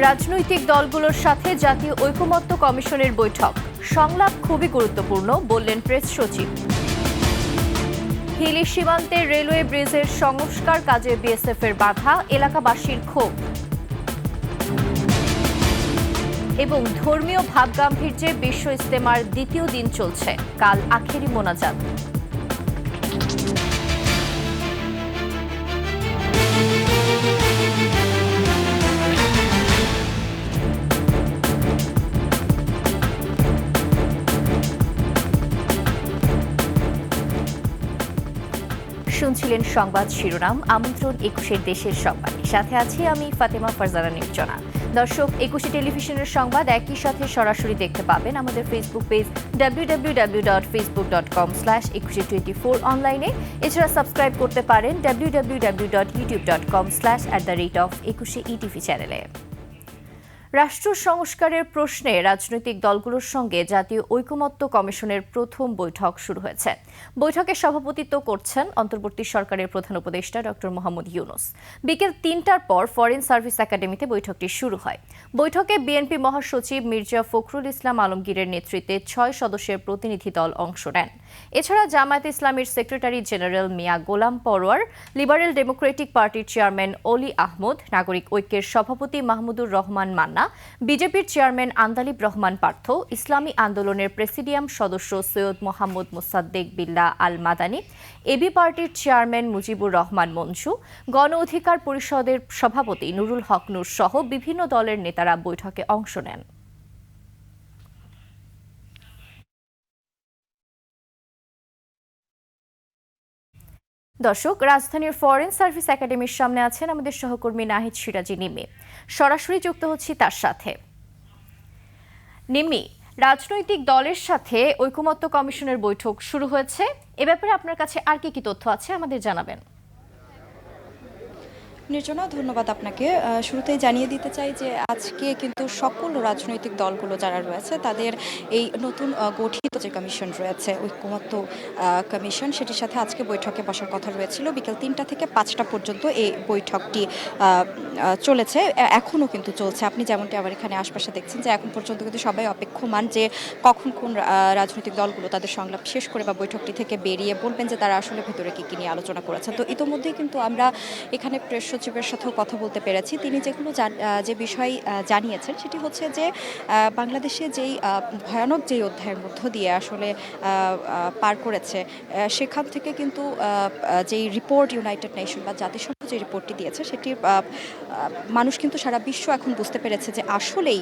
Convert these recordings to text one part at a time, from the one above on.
রাজনৈতিক দলগুলোর সাথে জাতীয় ঐকমত্য কমিশনের বৈঠক, সংলাপ খুবই গুরুত্বপূর্ণ বললেন প্রেস সচিব। হিলি সীমান্তে রেলওয়ে ব্রিজের সংস্কার কাজে বিএসএফের বাধা, এলাকাবাসীর ক্ষোভ। এবং ধর্মীয় ভাবগাম্ভীর্যে বিশ্ব ইজতেমার দ্বিতীয় দিন চলছে, কাল আখেরি মোনাজাত। শুনছিলেন সংবাদ শিরোনাম, আমন্ত্রণ ২১ দেশের সংবাদ। সাথে আছি আমি ফাতেমা ফারজানা নির্জনা। দর্শক, ২১ টেলিভিশনের সংবাদ একই সাথে সরাসরি দেখতে পাবেন আমাদের ফেসবুক পেজ www.facebook.com/2124 অনলাইনে। এছাড়া সাবস্ক্রাইব করতে পারেন www.youtube.com/@21ETV চ্যানেলে। রাষ্ট্র সংস্কারের প্রশ্নে রাজনৈতিক দলগুলোর সঙ্গে জাতীয় ঐকমত্য কমিশনের প্রথম বৈঠক শুরু হয়েছে। বৈঠকে সভাপতিত্ব করছেন অন্তর্বর্তী সরকারের প্রধান উপদেষ্টা ডক্টর মোহাম্মদ ইউনূস। বিকেল ৩টার পর ফরেন সার্ভিস একাডেমিতে বৈঠকটি শুরু হয়। বৈঠকে বিএনপি মহাসচিব মির্জা ফখরুল ইসলাম আলমগীরের নেতৃত্বে ৬ সদস্যের প্রতিনিধি দল অংশ নেন। এছাড়া জামায়াতে ইসলামীর সেক্রেটারি জেনারেল মিয়া গোলাম পরোয়ার, লিবারেল ডেমোক্রেটিক পার্টির চেয়ারম্যান অলি আহমদ, নাগরিক ঐক্যের সভাপতি মাহমুদুর রহমান মান্না, বিজেপির চেয়ারম্যান আন্দালিব রহমান পার্থ, ইসলামী আন্দোলনের প্রেসিডিয়াম সদস্য সৈয়দ মোহাম্মদ মোসাদ্দেক বিল্লাহ আল মাদানী, এবি পার্টির চেয়ারম্যান মুজিবুর রহমান মঞ্জু, গণ অধিকার পরিষদের সভাপতি নুরুল হক নূর সহ বিভিন্ন দলের নেতারা বৈঠকে অংশ নেন। দর্শক, রাজধানীর ফরেন সার্ভিস একাডেমির সামনে আছেন আমাদের সহকর্মী নাহিদ সিরাজি নিম্মি। সরাসরি যুক্ত হচ্ছি তার সাথে। নিম্মি, রাজনৈতিক দলের সাথে ঐকমত্য কমিশনের বৈঠক শুরু হয়েছে, এ ব্যাপারে আপনার কাছে আর কি তথ্য আছে আমাদের জানাবেন। নির্জনা, ধন্যবাদ আপনাকে। শুরুতেই জানিয়ে দিতে চাই যে আজকে কিন্তু সকল রাজনৈতিক দলগুলো যারা রয়েছে তাদের এই নতুন গঠিত যে কমিশন রয়েছে ঐকমত্য কমিশন, সেটির সাথে আজকে বৈঠকে বসার কথা রয়েছিল। বিকেল ৩টা থেকে ৫টা পর্যন্ত এই বৈঠকটি চলেছে, এখনও কিন্তু চলছে। আপনি যেমনটি আবার এখানে আশপাশে দেখছেন যে এখন পর্যন্ত কিন্তু সবাই অপেক্ষমান যে কখন কোন রাজনৈতিক দলগুলো তাদের সংলাপ শেষ করে বা বৈঠকটি থেকে বেরিয়ে বলবেন যে তারা আসলে ভেতরে কি নিয়ে আলোচনা করেছে। তো ইতোমধ্যেই কিন্তু আমরা এখানে প্রেস সচিবের সাথেও কথা বলতে পেরেছি। তিনি যেগুলো যে বিষয় জানিয়েছেন সেটি হচ্ছে যে বাংলাদেশে যেই ভয়ানক যেই অধ্যায়ের মধ্য দিয়ে আসলে পার করেছে, সেখান থেকে কিন্তু যেই রিপোর্ট ইউনাইটেড নেশন বা জাতিসংঘ যে রিপোর্টটি দিয়েছে সেটি মানুষ কিন্তু সারা বিশ্ব এখন বুঝতে পেরেছে যে আসলেই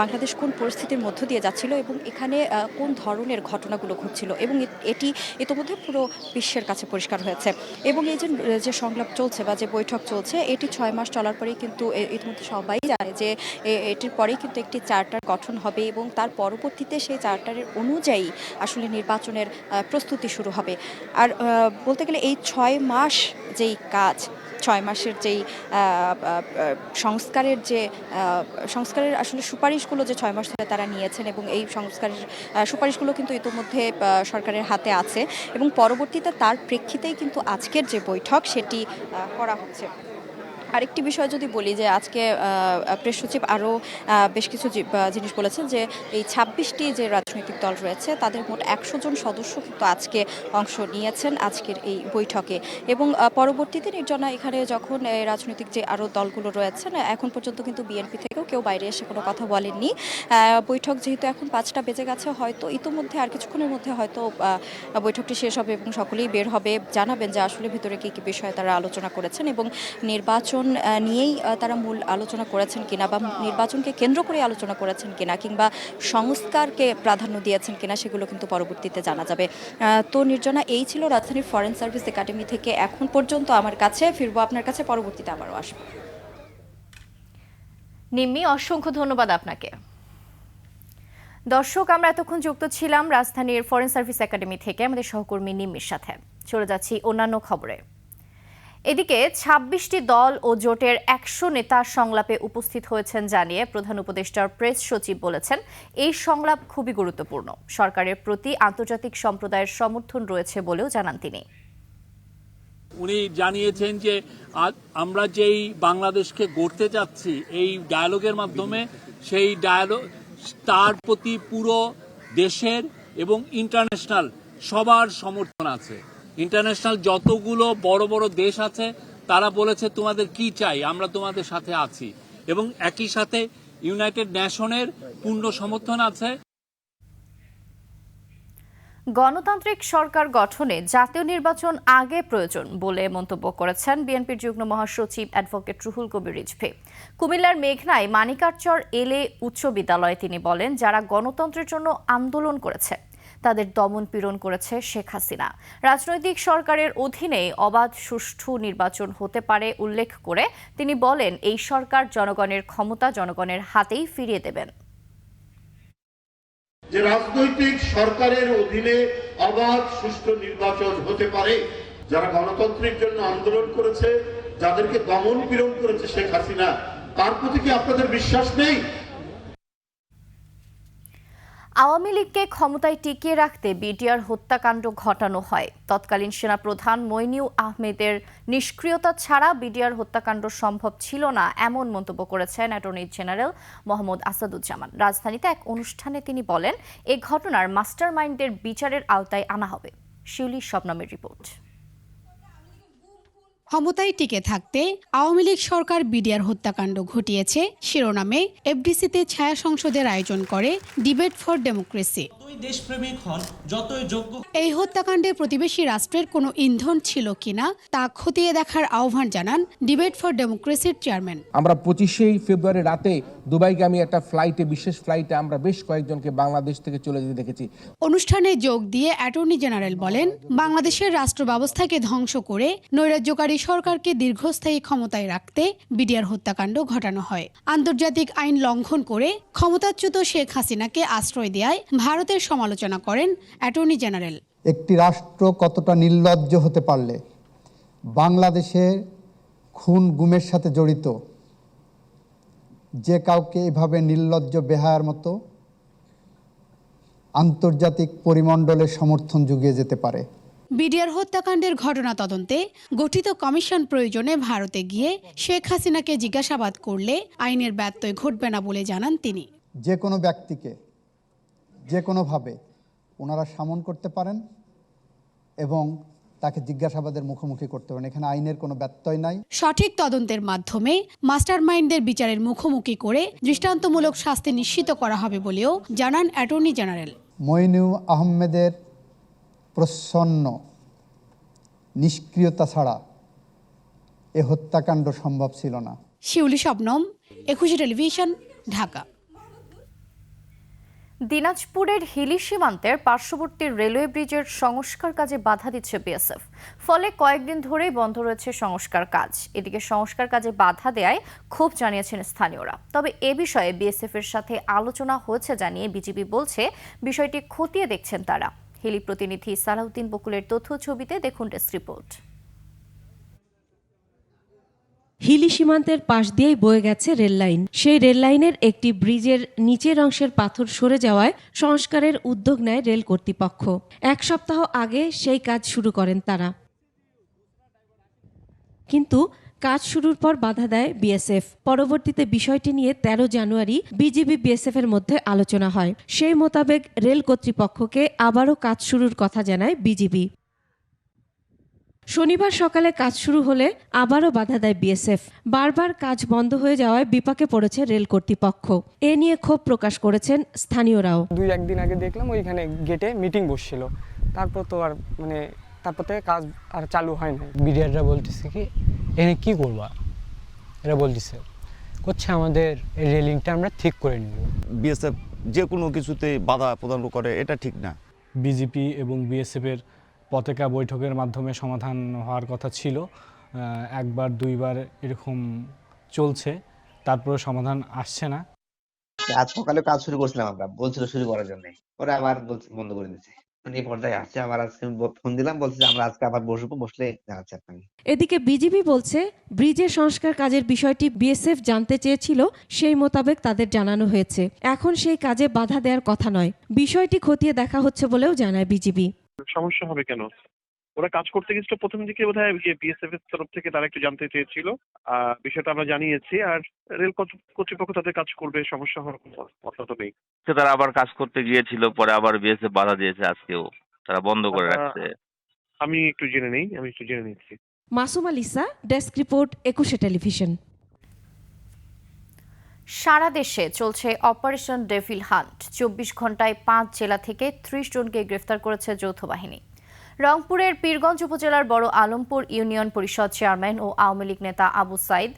বাংলাদেশ কোন পরিস্থিতির মধ্য দিয়ে যাচ্ছিল এবং এখানে কোন ধরনের ঘটনাগুলো ঘটছিল, এবং এটি ইতোমধ্যে পুরো বিশ্বের কাছে পরিষ্কার হয়েছে। এবং এই যে সংলাপ চলছে বা যে বৈঠক চলছে, এটি ৬ মাস চলার পরেই কিন্তু ইতিমধ্যে সবাই জানে যে এটির পরেই কিন্তু একটি চার্টার গঠন হবে এবং তার পরবর্তীতে সেই চার্টারের অনুযায়ী আসলে নির্বাচনের প্রস্তুতি শুরু হবে। আর বলতে গেলে এই ৬ মাস যেই কাজ, ৬ মাসের যেই সংস্কারের আসলে সুপারিশগুলো যে ৬ মাস ধরে তারা নিয়েছেন এবং এই সংস্কারের সুপারিশগুলো কিন্তু ইতোমধ্যে সরকারের হাতে আছে এবং পরবর্তীতে তার প্রেক্ষিতেই কিন্তু আজকের যে বৈঠক সেটি করা হচ্ছে। আরেকটি বিষয় যদি বলি যে আজকে প্রেস সচিব আরও বেশ কিছু জিনিস বলেছেন যে এই ২৬টি যে রাজনৈতিক দল রয়েছে তাদের মোট ১০০ জন সদস্য কিন্তু আজকে অংশ নিয়েছেন আজকের এই বৈঠকে। এবং পরবর্তীতে নির্জনা, এখানে যখন রাজনৈতিক যে আরও দলগুলো রয়েছেন, এখন পর্যন্ত কিন্তু বিএনপি থেকেও কেউ বাইরে এসে কোনো কথা বলেননি। বৈঠক যেহেতু এখন ৫টা বেজে গেছে, হয়তো ইতোমধ্যে আর কিছুক্ষণের মধ্যে হয়তো বৈঠকটি শেষ হবে এবং সকলেই বের হবে, জানাবেন যে আসলে ভিতরে কী কী বিষয়ে তারা আলোচনা করেছেন এবং নির্বাচন নিয়েই তারা মূল আলোচনা করেছেন কিনা বা নির্বাচনকে কেন্দ্র করে আলোচনা করেছেন কিনা কিংবা সংস্কারকে প্রাধান্য দিয়েছেন কিনা সেগুলো কিন্তু পরবর্তীতে জানা যাবে। তো নির্জনা, এই ছিল রাজধানীর ফরেন সার্ভিস একাডেমি থেকে এখন পর্যন্ত আমার কাছে। ফিরবো আপনার কাছে পরবর্তীতে, আবারও আসবো। নিম্মি, অসংখ্য ধন্যবাদ আপনাকে। দর্শক, আমরা এতক্ষণ যুক্ত ছিলাম রাজধানীর ফরেন সার্ভিস একাডেমি থেকে আমাদের সহকর্মী নিম্মির সাথে। চলে যাচ্ছি অন্যান্য খবরে। এদিকে ২৬টি দল ও জোটের ১০০ নেতা সংলাপে উপস্থিত হয়েছেন জানিয়ে প্রধান উপদেষ্টার প্রেস সচিব বলেছেন, এই সংলাপ খুবই গুরুত্বপূর্ণ। সরকারের প্রতি আন্তর্জাতিক সম্প্রদায়ের সমর্থন রয়েছে বলেও জানান তিনি। উনি জানিয়েছেন যে আমরা যেই বাংলাদেশকে গড়তে চাচ্ছি এই ডায়ালগের মাধ্যমে, সেই ডায়ালগ তার প্রতি পুরো দেশের এবং ইন্টারন্যাশনাল সবার সমর্থন আছে। ইন্টারন্যাশনাল যতগুলো বড় বড় দেশ আছে তারা বলেছে তোমাদের কি চাই, আমরা তোমাদের সাথে আছি, এবং একই সাথে ইউনাইটেড নেশনের পূর্ণ সমর্থন আছে। গণতান্ত্রিক সরকার গঠনে জাতীয় নির্বাচন আগে প্রয়োজন বলে মন্তব্য করেছেন বিএনপির যুগ্ম মহাসচিব অ্যাডভোকেট রুহুল কবির রিজভী। কুমিল্লার মেঘনায় মানিকারচর এলে উচ্চ বিদ্যালয়ে তিনি বলেন, যারা গণতন্ত্রের জন্য আন্দোলন করেছে তাদের দমন পীড়ন করেছে শেখ হাসিনা। রাজনৈতিক সরকারের অধীনে অবাধ সুষ্ঠু নির্বাচন হতে পারে উল্লেখ করে তিনি বলেন, এই সরকার জনগণের ক্ষমতা জনগণের হাতেই ফিরিয়ে দেবেন। যে রাজনৈতিক সরকারের অধীনে অবাধ সুষ্ঠু নির্বাচন হতে পারে, যারা গণতন্ত্রের জন্য আন্দোলন করেছে, যাদেরকে দমন পীড়ন করেছে শেখ হাসিনা, তার প্রতি কি আপনাদের বিশ্বাস নেই? আওয়ামী লীগকে ক্ষমতায় টিকিয়ে রাখতে বিডিআর হত্যাকাণ্ড ঘটানো হয়। তৎকালীন সেনাপ্রধান মইনুল আহমেদের নিষ্ক্রিয়তা ছাড়া বিডিআর হত্যাকাণ্ড সম্ভব ছিল না, এমন মন্তব্য করেছেন অ্যাটর্নি জেনারেল মোহাম্মদ আসাদুজ্জামান। রাজধানীতে এক অনুষ্ঠানে তিনি বলেন, এ ঘটনার মাস্টারমাইন্ডদের বিচারের আওতায় আনা হবে। শিউলি শবনমের রিপোর্ট। ক্ষমতায় টিকে থাকতে আওয়ামী লীগ সরকার বিডিআর হত্যাকাণ্ড ঘটিয়েছে শিরোনামে এফডিসিতে ছায়া সংসদের আয়োজন করে ডিবেট ফর ডেমোক্রেসি। এই হত্যাকাণ্ডে প্রতিবেশী রাষ্ট্রের কোনো ইন্ধন ছিল কিনা তা খতিয়ে দেখার আহ্বান জানান ডিবেট ফর ডেমোক্রেসির চেয়ারম্যান। আমরা 25শে ফেব্রুয়ারি রাতে দুবাইগামী একটা ফ্লাইটে, বিশেষ ফ্লাইটে আমরা বেশ কয়েকজনকে বাংলাদেশ থেকে চলে যেতে দেখেছি। অনুষ্ঠানে যোগ দিয়ে অ্যাটর্নি জেনারেল বলেন, বাংলাদেশের রাষ্ট্র ব্যবস্থাকে ধ্বংস করে নৈরাজ্যকারী সরকারকে দীর্ঘস্থায়ী ক্ষমতায় রাখতে বিডিআর হত্যাকাণ্ড ঘটানো হয়। আন্তর্জাতিক আইন লঙ্ঘন করে ক্ষমতাচ্যুত শেখ হাসিনাকে আশ্রয় দেওয়ায় ভারতের সমালোচনা করেন অ্যাটর্নি জেনারেল। একটি রাষ্ট্র কতটা নির্লজ্জ হতে পারলে বাংলাদেশে খুন গুমের সাথে জড়িত যে কাউকে এভাবে নির্লজ্জ বেহায়ার মতো আন্তর্জাতিক পরিমণ্ডলের সমর্থন জুগিয়ে যেতে পারে। বিডিআর হত্যাকাণ্ডের ঘটনা তদন্তে গঠিত কমিশন প্রয়োজনে ভারতে গিয়ে শেখ হাসিনাকে জিজ্ঞাসাবাদ করলে আইনের ব্যত্যয় ঘটবে না বলে জানান তিনি। যে কোনো ব্যক্তিকে যে কোনোভাবে ওনারা সামন করতে পারেন এবং তাকে জিজ্ঞাসাবাদের মুখোমুখি করতে পারেন, এখানে আইনের কোনো ব্যত্যয় নাই। সঠিক তদন্তের মাধ্যমে মাস্টারমাইন্ডদের বিচারের মুখোমুখি করে দৃষ্টান্তমূলক শাস্তি নিশ্চিত করা হবে বলেও জানান অ্যাটর্নি জেনারেল। মইনুল আহমেদের প্রচ্ছন্ন নিষ্ক্রিয়তা ছাড়া এ হত্যাকাণ্ড সম্ভব ছিল না। শিউলি শবনম, 21 টেলিভিশন, ঢাকা। দিনাজপুরের হিলি সীমান্তের পার্শ্ববর্তী রেলওয়ে ব্রিজের সংস্কার কাজে বাধা দিচ্ছে বিএসএফ। ফলে কয়েকদিন ধরেই বন্ধ রয়েছে সংস্কার কাজ। এদিকে সংস্কার কাজে বাধা দেয়ায় ক্ষোভ জানিয়েছেন স্থানীয়রা। তবে এ বিষয়ে বিএসএফ এর সাথে আলোচনা হয়েছে জানিয়ে বিজিবি বলছে, বিষয়টি খতিয়ে দেখছেন তারা। হিলি প্রতিনিধি সালাউদ্দিন বকুলের তথ্য ছবিতে দেখুন ডেস্ক রিপোর্ট। হিলি সীমান্তের পাশ দিয়েই বয়ে গেছে রেল লাইন। সেই রেল লাইনের একটি ব্রিজের নিচের অংশের পাথর সরে যাওয়ায় সংস্কারের উদ্যোগ নেয় রেল কর্তৃপক্ষ। এক সপ্তাহ আগে সেই কাজ শুরু করেন তারা, কিন্তু কাজ শুরুর পর বাধা দেয় বিএসএফ। পরবর্তীতে বিষয়টি নিয়ে 13 জানুয়ারি বিজিবি বিএসএফ এর মধ্যে আলোচনা হয়। সেই মোতাবেক রেল কর্তৃপক্ষকে আবারও কাজ শুরুর কথা জানায় বিজিবি। শনিবার সকালে কাজ শুরু হলে আবারও বাধা দেয় বিএসএফ। বারবার কাজ বন্ধ হয়ে যাওয়ায় বিপাকে পড়েছে রেল কর্তৃপক্ষ। এ নিয়ে ক্ষোভ প্রকাশ করেছেন স্থানীয়রাও। 2-1 দিন আগে দেখলাম ওইখানে গেটে মিটিং বসছিল, তারপর তো আর তারপর থেকে কাজ আর চালু হয় না। বিডিআররা বলতেছে কি এনে কি করবা, এরা বলতেছে করছে আমাদের এই রেলিংটা আমরা ঠিক করে নিব। বিএসএফ যে কোনো কিছুতে বাধা প্রদান করে, এটা ঠিক না। বিজেপি এবং বিএসএফের পতাকা বৈঠকের মাধ্যমে সমাধান হওয়ার কথা ছিল। একবার দুইবার এরকম চলছে, তারপরে সমাধান আসছে না। আজ সকালে কাজ শুরু করছিলাম, আমরা বলছিল শুরু করার জন্য, পরে আবার বন্ধ করে দিয়েছে। এই পর্যায়ে আসছে, আবার আজকে ফোন দিলাম, বলছে আমরা আজকে আবার বসবো, বসলে জানাচ্ছি আপনাকে। এদিকে বিজিবি বলছে, ব্রিজের সংস্কার কাজের বিষয়টি বিএসএফ জানতে চেয়েছিল, সেই মোতাবেক তাদের জানানো হয়েছে। এখন সেই কাজে বাধা দেওয়ার কথা নয়, বিষয়টি খতিয়ে দেখা হচ্ছে বলেও জানায় বিজিবি। সমস্যা হবে কেন? ওরা কাজ করতে গেছিল প্রথম দিকে বোধহয় বিএসএফ এর তরফ থেকে তারা একটু জানতে চেয়েছিল, বিষয়টা আমরা জানিয়েছি। আর রেল কর্তৃপক্ষ তাদের কাজ করবে, সমস্যা হওয়ার কোনো কথা তো নেই। তারা আবার কাজ করতে গিয়েছিল, পরে আবার বিএসএফ বাধা দিয়েছে, আজকেও তারা বন্ধ করে রাখছে। আমি একটু জেনে নিচ্ছি। Masuma Lisa, desk report, 21 television. সারা দেশে চলছে অপারেশন ডেভিল হান্ট। 24 ঘন্টায় 5 জেলা থেকে 30 জনকে গ্রেফতার করেছে যৌথ বাহিনী। রংপুরের পীরগঞ্জ উপজেলার বড় আলমপুর ইউনিয়ন পরিষদ চেয়ারম্যান ও আওয়ামী লীগ নেতা আবু সাইদ,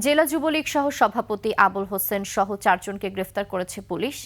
জেলা যুবলীগ সহ সভাপতি আবুল হোসেন সহ 4 জনকে গ্রেফতার করেছে পুলিশ।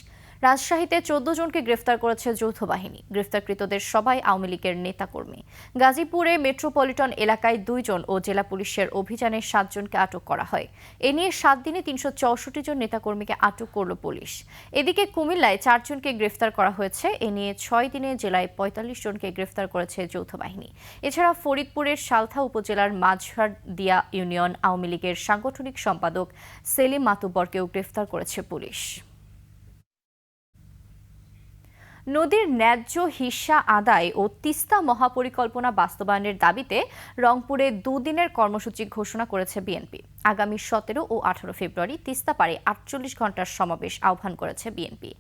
রাজশাহীতে 14 জনকে গ্রেফতার করেছে যৌথ বাহিনী। গ্রেফতারকৃতদের সবাই আওয়ামী লীগের নেতাকর্মী। গাজীপুরে মেট্রোপলিটন এলাকায় 2 জন ও জেলা পুলিশের অভিযানে 7 জনকে আটক করা হয়। এ নিয়ে 7 দিনে 364 জন নেতাকর্মীকে আটক করল পুলিশ। এদিকে কুমিল্লায় 4 জনকে গ্রেফতার করা হয়েছে। এ নিয়ে 6 দিনে জেলায় 45 জনকে গ্রেফতার করেছে যৌথ বাহিনী। এছাড়া ফরিদপুরের সালথা উপজেলার মাঝহারদিয়া ইউনিয়ন আওয়ামী লীগের সাংগঠনিক সম্পাদক সেলিম মাতুব্বরকেও গ্রেফতার করেছে পুলিশ। নদীর ন্যায্য হিস্সা আদায় ও তিস্তা মহাপরিকল্পনা বাস্তবায়নের দাবিতে রংপুরে 2 দিনের কর্মসূচি ঘোষণা করেছে বিএনপি। আগামী 17 ও 18 ফেব্রুয়ারি তিস্তা পারে 48 ঘন্টার সমাবেশ আহ্বান করেছে বিএনপি।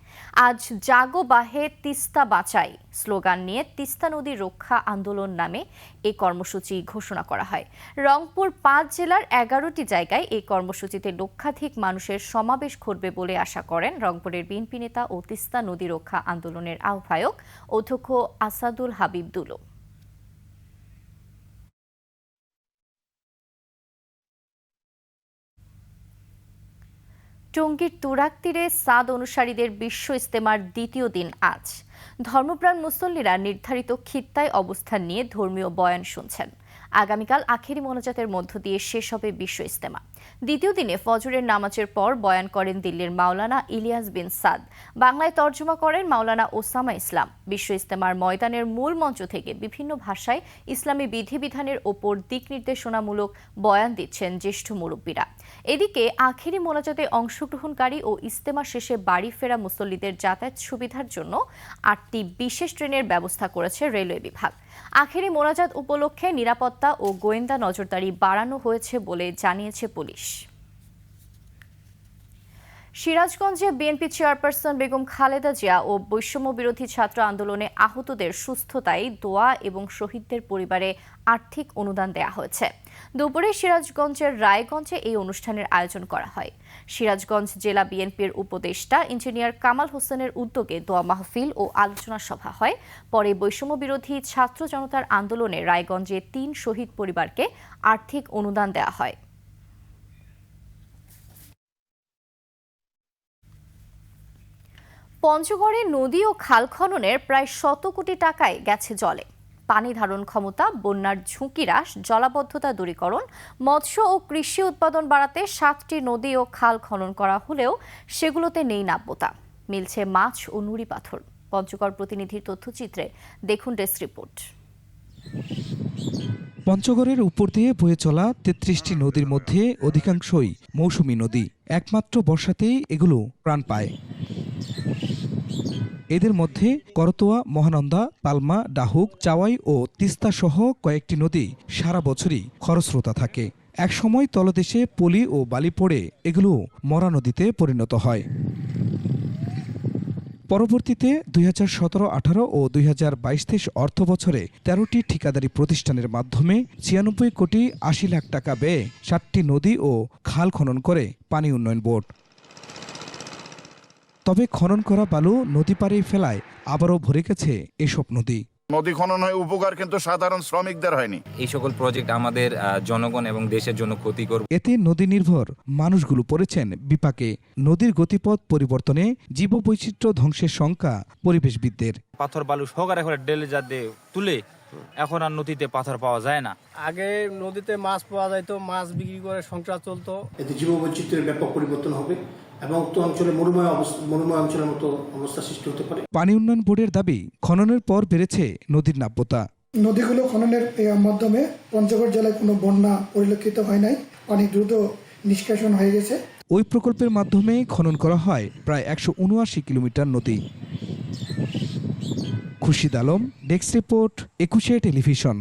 আজ জাগো বাহে তিস্তা বাঁচাই স্লোগান নিয়ে তিস্তা নদী রক্ষা আন্দোলন নামে এই কর্মসূচি ঘোষণা করা হয়। রংপুর 5 জেলার 11টি জায়গায় এই কর্মসূচিতে লক্ষাধিক মানুষের সমাবেশ ঘটবে বলে আশা করেন রংপুরের বিএনপি নেতা ও তিস্তা নদী রক্ষা আন্দোলনের আহ্বায়ক অধ্যক্ষ আসাদুল হাবিব দুলো। টঙ্গীর তুরাগ তীরে সাদ অনুসারীদের বিশ্ব ইজতেমার দ্বিতীয় দিন আজ। ধর্মপ্রাণ মুসল্লিরা নির্ধারিত খিত্তায় অবস্থান নিয়ে ধর্মীয় বয়ান শুনছেন। আগামীকাল আখেরি মোনাজাতের মধ্য দিয়ে শেষ হবে বিশ্ব ইজতেমা। দ্বিতীয় দিনে ফজরের নামাজের পর বয়ান করেন দিল্লির মাওলানা ইলিয়াস বিন সাদ। বাংলায় তর্জমা করেন মাওলানা ওসামা ইসলাম। বিশ্ব ইজতেমার ময়দানের মূল মঞ্চ থেকে বিভিন্ন ভাষায় ইসলামী বিধিবিধানের ওপর দিক নির্দেশনামূলক বয়ান দিচ্ছেন জ্যেষ্ঠ মুরব্বীরা। এদিকে আখেরি মোনাজাতে অংশগ্রহণকারী ও ইজতেমা শেষে বাড়ি ফেরা মুসল্লিদের যাতায়াত সুবিধার জন্য 8টি বিশেষ ট্রেনের ব্যবস্থা করেছে রেলওয়ে বিভাগ। আখেরি মোনাজাত উপলক্ষে নিরাপত্তা ও গোয়েন্দা নজরদারি বাড়ানো হয়েছে বলে জানিয়েছে পুলিশ। সিরাজগঞ্জে বিএনপি চেয়ারপারসন বেগম খালেদা জিয়া ও বৈষম্য বিরোধী ছাত্র আন্দোলনে আহতদের সুস্থতায় দোয়া এবং শহীদদের পরিবারে আর্থিক অনুদান দেয়া হয়েছে। দুপুরে সিরাজগঞ্জের রায়গঞ্জে এই অনুষ্ঠানের আয়োজন করা হয়। সিরাজগঞ্জ জেলা বিএনপির উপদেষ্টা ইঞ্জিনিয়ার কামাল হোসেনের উদ্যোগে দোয়া মাহফিল ও আলোচনা সভা হয়। পরে বৈষম্য বিরোধী ছাত্র জনতার আন্দোলনে রায়গঞ্জে 3 শহীদ পরিবারকে আর্থিক অনুদান দেওয়া হয়। পঞ্চগড়ে নদী ও খাল খননের প্রায় 100 কোটি টাকায় গেছে জলে। পানি ধারণ ক্ষমতা, বন্যার ঝুঁকি হ্রাস, জলাবদ্ধতা দূরীকরণ, মৎস্য ও কৃষি উৎপাদন বাড়াতে 7টি নদী ও খাল খনন করা হলেও সেগুলোতে নেই নাব্যতা। মিলছে মাছ ও নুড়ি পাথর। পঞ্চগড় প্রতিনিধির তথ্যচিত্রে দেখুন ডেস্ক রিপোর্ট। পঞ্চগড়ের উপর দিয়ে বয়ে চলা 33টি নদীর মধ্যে অধিকাংশই মৌসুমী নদী। একমাত্র বর্ষাতেই এগুলো প্রাণ পায়। এদের মধ্যে করতোয়া, মহানন্দা, পালমা, ডাহুক, চাওয়াই ও তিস্তা সহ কয়েকটি নদী সারা বছরই খরস্রোতা থাকে। একসময় তলদেশে পলি ও বালি পড়ে এগুলো মরা নদীতে পরিণত হয়। পরবর্তীতে 2017-18 ও 2022-23 অর্থ বছরে 13টি ঠিকাদারি প্রতিষ্ঠানের মাধ্যমে 96 কোটি 80 লাখ টাকা ব্যয়ে 7টি নদী ও খাল খনন করে পানি উন্নয়ন বোর্ড। তবে খনন করা বালু নদী পাড়েই ফেলায় আবারও ভরে গেছে এসব নদী। নদী খনন হয় উপকার কিন্তু সাধারণ শ্রমিকদের হয়নি। এই সকল প্রজেক্ট আমাদের জনগণ এবং দেশের জন্য ক্ষতিকর। এতে নদী নির্ভর মানুষগুলো পড়েছেন বিপাকে। নদীর গতিপথ পরিবর্তনে জীববৈচিত্র্য ধ্বংসের শঙ্কা পরিবেশবিদদের। পাথর বালু সহকারে করে ডেলে যাতে তুলে এখন আর নদীতে পাথর পাওয়া যায় না। আগে নদীতে মাছ পাওয়া যাইতো, মাছ বিক্রি করে সংসার চলতো। এতে জীববৈচিত্র্যের ব্যাপক পরিবর্তন হবে এবং উক্ত অঞ্চলে মরুময় অঞ্চলের মতো অবস্থা সৃষ্টি হতে পারে। পানি উন্নয়ন বোর্ডের দাবি, খননের পর বেড়েছে নদীর নাব্যতা। নদীগুলো খননের মাধ্যমে পঞ্চগড় জেলায় কোনো বন্যা পরিলক্ষিত হয় নাই, অনেক দ্রুত নিষ্কাশন হয়ে গেছে। ওই প্রকল্পের মাধ্যমে খনন করা হয় প্রায় 179 কিলোমিটার নদী। Khurshid Alam, desk report, 21 television.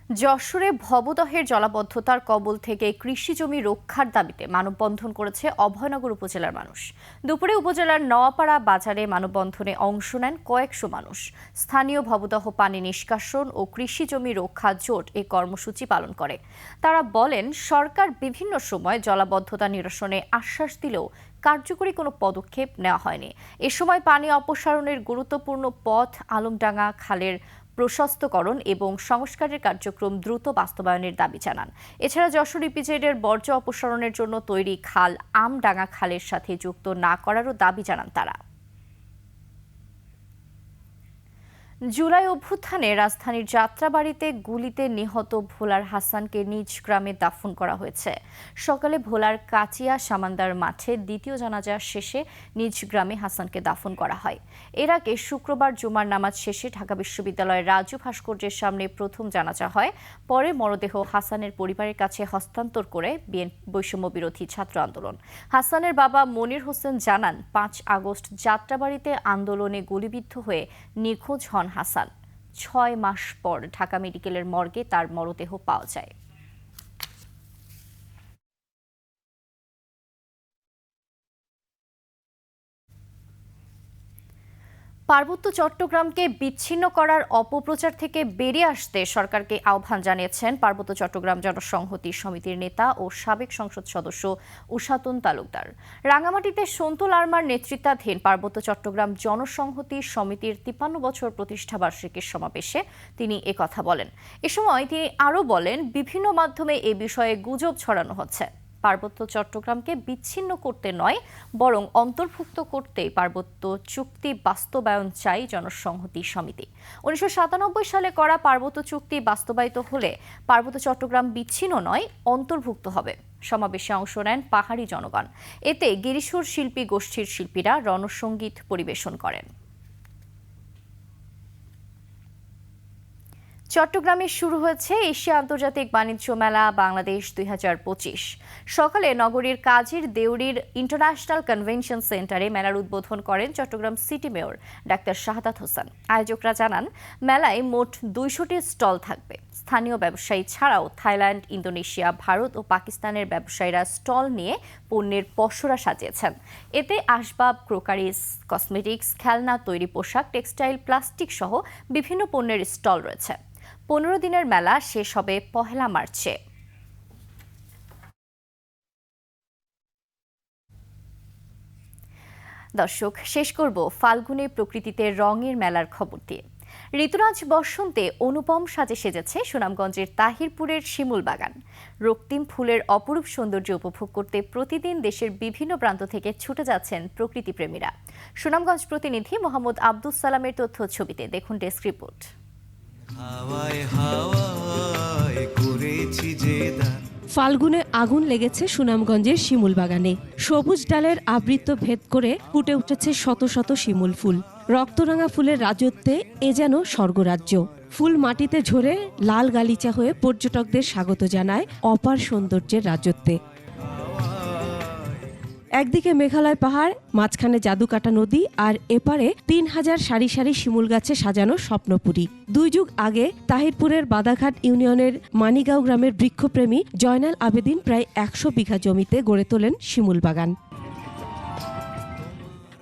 যশোরে ভবদহের জলাবদ্ধতার কবল থেকে কৃষি জমি রক্ষার দাবিতে মানববন্ধন করেছে অভয়নগর উপজেলার মানুষ। দুপুরে উপজেলার নওয়াপাড়া বাজারে মানববন্ধনে অংশ নেন কয়েকশো মানুষ। স্থানীয় ভবদহ পানি নিষ্কাশন ও কৃষি জমি রক্ষা জোট এই কর্মসূচি পালন করে। তারা বলেন, সরকার বিভিন্ন সময় জলাবদ্ধতা নিরসনে আশ্বাস দিলেও কার্যকরী কোনো পদক্ষেপ নেওয়া হয়নি। এ সময় পানি অপসারণের গুরুত্বপূর্ণ পথ আলমডাঙ্গা খালের প্রশস্তকরণ এবং সংস্কারের কার্যক্রম দ্রুত বাস্তবায়নের দাবি জানান। এছাড়া যশোর ইপিজেডের বর্জ্য অপসারণের জন্য তৈরি খাল আমডাঙ্গা খালের সাথে যুক্ত না করারও দাবি জানান তারা। জুলাই অভ্যুত্থানে রাজধানীর যাত্রাবাড়িতে গুলিতে নিহত ভোলার হাসানকে নিজ গ্রামে দাফন করা হয়েছে। সকালে ভোলার কাচিয়া সামান্দার মাঠে দ্বিতীয় জানাজা শেষে নিজ গ্রামে হাসানকে দাফন করা হয়। এর আগে শুক্রবার জুমার নামাজ শেষে ঢাকা বিশ্ববিদ্যালয়ের রাজু ভাস্কর্যের সামনে প্রথম জানাজা হয়। পরে মরদেহ হাসানের পরিবারের কাছে হস্তান্তর করে বৈষম্য বিরোধী ছাত্র আন্দোলন। হাসানের বাবা মনির হোসেন জানান, 5 আগস্ট যাত্রাবাড়িতে আন্দোলনে গুলিবিদ্ধ হয়ে নিখোঁজ হন হাসান। 6 মাস পর ঢাকা মেডিকেলের মর্গে তার মরদেহ পাওয়া যায়। পার্বত্য চট্টগ্রামকে বিচ্ছিন্ন করার অপপ্রচার থেকে বেরিয়ে আসতে সরকারকে আহ্বান জানিয়েছেন পার্বত্য চট্টগ্রাম জনসংহতি সমিতির নেতা ও সাবেক সংসদ সদস্য উষাতুন তালুকদার। রাঙামাটিতে সন্তু লারমার নেতৃত্বাধীন পার্বত্য চট্টগ্রাম জনসংহতি সমিতির 53 বছর প্রতিষ্ঠাবার্ষিকীর সমাবেশে তিনি একথা বলেন। এ সময় তিনি আরও বলেন, বিভিন্ন মাধ্যমে এ বিষয়ে গুজব ছড়ানো হচ্ছে। পার্বত্য চট্টগ্রামকে বিচ্ছিন্ন করতে নয়, বরং অন্তর্ভুক্ত করতে পার্বত্য চুক্তি বাস্তবায়ন চাই জনসংহতি সমিতি। 1997 সালে করা পার্বত্য চুক্তি বাস্তবায়িত হলে পার্বত্য চট্টগ্রাম বিচ্ছিন্ন নয়, অন্তর্ভুক্ত হবে। সমাবেশে অংশ নেন পাহাড়ি জনগণ। এতে গিরিশুর শিল্পী গোষ্ঠীর শিল্পীরা রণসঙ্গীত পরিবেশন করেন। চট্টগ্রামে শুরু হয়েছে এশিয়া আন্তর্জাতিক বাণিজ্য মেলা বাংলাদেশ 2025। সকালে নগরীর কাজীর দেউরির ইন্টারন্যাশনাল কনভেনশন সেন্টারে মেলার উদ্বোধন করেন Chittagong city mayor doctor Shahadat Hossain. আয়োজকরা জানান, মেলায় মোট 200টি স্টল থাকবে। স্থানীয় ব্যবসায়ী ছাড়াও থাইল্যান্ড, ইন্দোনেশিয়া, ভারত ও পাকিস্তানের ব্যবসায়ীরা স্টল নিয়ে পণ্যের পসরা সাজিয়েছেন। এতে আসবাব, ক্রোকারিজ, কসমেটিক্স, খেলনা, তৈরি পোশাক, টেক্সটাইল, প্লাস্টিক সহ বিভিন্ন পণ্যের স্টল রয়েছে। 15 দিনের মেলা শেষ হবে 1 মার্চে। দর্শক, শেষ করব ফাল্গুনে প্রকৃতিতে রঙের মেলার খবর দিয়ে। ঋতুরাজ বসন্তে অনুপম সাজে সেজেছে সুনামগঞ্জের তাহিরপুরের শিমুল বাগান। রক্তিম ফুলের অপরূপ সৌন্দর্য উপভোগ করতে প্রতিদিন দেশের বিভিন্ন প্রান্ত থেকে ছুটে যাচ্ছেন প্রকৃতিপ্রেমীরা। সুনামগঞ্জ প্রতিনিধি মোহাম্মদ আব্দুস সালামের তথ্য ছবিতে দেখুন ডেস্ক রিপোর্ট। ফাল্গুনে আগুন লেগেছে সুনামগঞ্জের শিমুল বাগানে। সবুজ ডালের আবৃত ভেদ করে ফুটে উঠেছে শত শত শিমুল ফুল। রক্তরাঙা ফুলের রাজত্বে এ যেন স্বর্গরাজ্য। ফুল মাটিতে ঝরে লাল গালিচা হয়ে পর্যটকদের স্বাগত জানায় অপার সৌন্দর্যের রাজত্বে। একদিকে মেঘালয় পাহাড়, মাঝখানে জাদুকাটা নদী, আর এপারে 3000 সারি সারি শিমুল গাছে সাজানো স্বপ্নপুরী। 2 যুগ আগে তাহিরপুরের বাদাঘাট ইউনিয়নের মানিগাঁও গ্রামের বৃক্ষপ্রেমী জয়নাল আবেদিন প্রায় 100 বিঘা জমিতে গড়ে তোলেন শিমুল বাগান।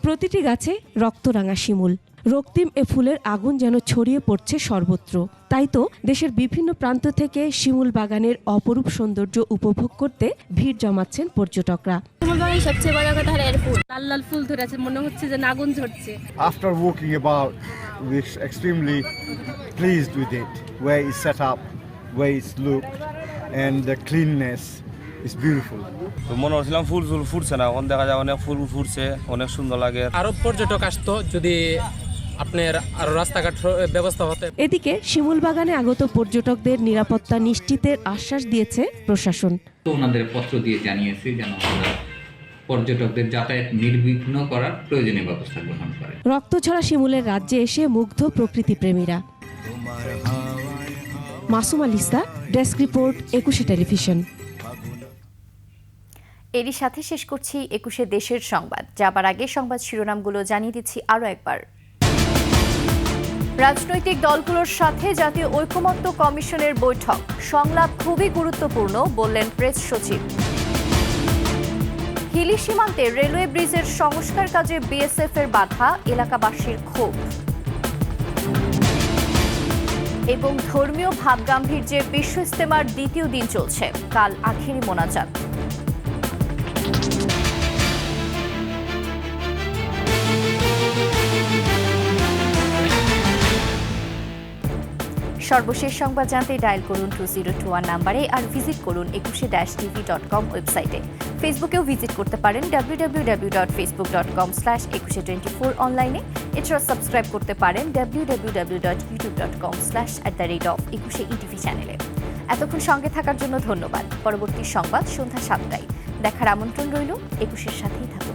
প্রতিটি গাছে রক্তরাঙা শিমুল। রক্তিম এ ফুলের আগুন যেন ছড়িয়ে পড়ছে সর্বত্র। তাই তো দেশের বিভিন্ন প্রান্ত থেকে শিমুল বাগানের অপরূপ সৌন্দর্য উপভোগ করতে ভিড় জমাচ্ছেন পর্যটকরা। শিমুল বাগানের সবচেয়ে বড় কথা হলো এর ফুল। লাল লাল ফুল ধরে আছে, মনে হচ্ছে যে আগুন ঝরছে। After walking about, we're extremely pleased with it. Where it's set up, where it's looked, and the cleanness is beautiful. তো মনে হচ্ছিলাম ফুল ফুটছে না, এখন দেখা যায় অনেক ফুল ফুটছে, অনেক সুন্দর লাগে। আরো পর্যটক আসতো যদি আপনার আরো রাস্তাঘাট ব্যবস্থা হতে। এদিকে শিমুল বাগানে আগত পর্যটকদের নিরাপত্তা নিশ্চিতের আশ্বাস দিয়েছে প্রশাসন। তো ওনাদের পত্র দিয়ে জানিয়েছি যেন আমরা পর্যটকদের যাতায়াত নির্বিঘ্ন করার প্রয়োজনীয় ব্যবস্থা গ্রহণ করে। রক্তছড়া শিমুলের রাজ্যে এসে মুগ্ধ প্রকৃতিপ্রেমীরা। Masuma Lisa, desk report, 21 television. এরই সাথে শেষ করছি 21 দেশের সংবাদ। যাবার আগে সংবাদ শিরোনামগুলো জানিয়ে দিচ্ছি আরও একবার। রাজনৈতিক দলগুলোর সাথে জাতীয় ঐকমত্য কমিশনের বৈঠক, সংলাপ খুবই গুরুত্বপূর্ণ বললেন প্রেস সচিব। হিলি সীমান্তে রেলওয়ে ব্রিজের সংস্কার কাজে বিএসএফ এর বাধা, এলাকাবাসীর ক্ষোভ। এবং ধর্মীয় ভাবগাম্ভীর্যে বিশ্ব ইজতেমার দ্বিতীয় দিন চলছে, কাল আখেরি মোনাজাত। সর্বশেষ সংবাদ জানতে ডায়াল করুন 2021 নাম্বারে আর ভিজিট করুন ekushe-tv.com ওয়েবসাইটে। ফেসবুকেও ভিজিট করতে পারেন www.facebook.com/ekushe24 অনলাইনে। এছাড়া সাবস্ক্রাইব করতে পারেন www.youtube.com/@ekushe-etv চ্যানেলে। এতক্ষণ সঙ্গে থাকার জন্য ধন্যবাদ। পরবর্তী সংবাদ সন্ধ্যা 7টায় দেখার আমন্ত্রণ রইল। একুশের সাথেই থাকুন।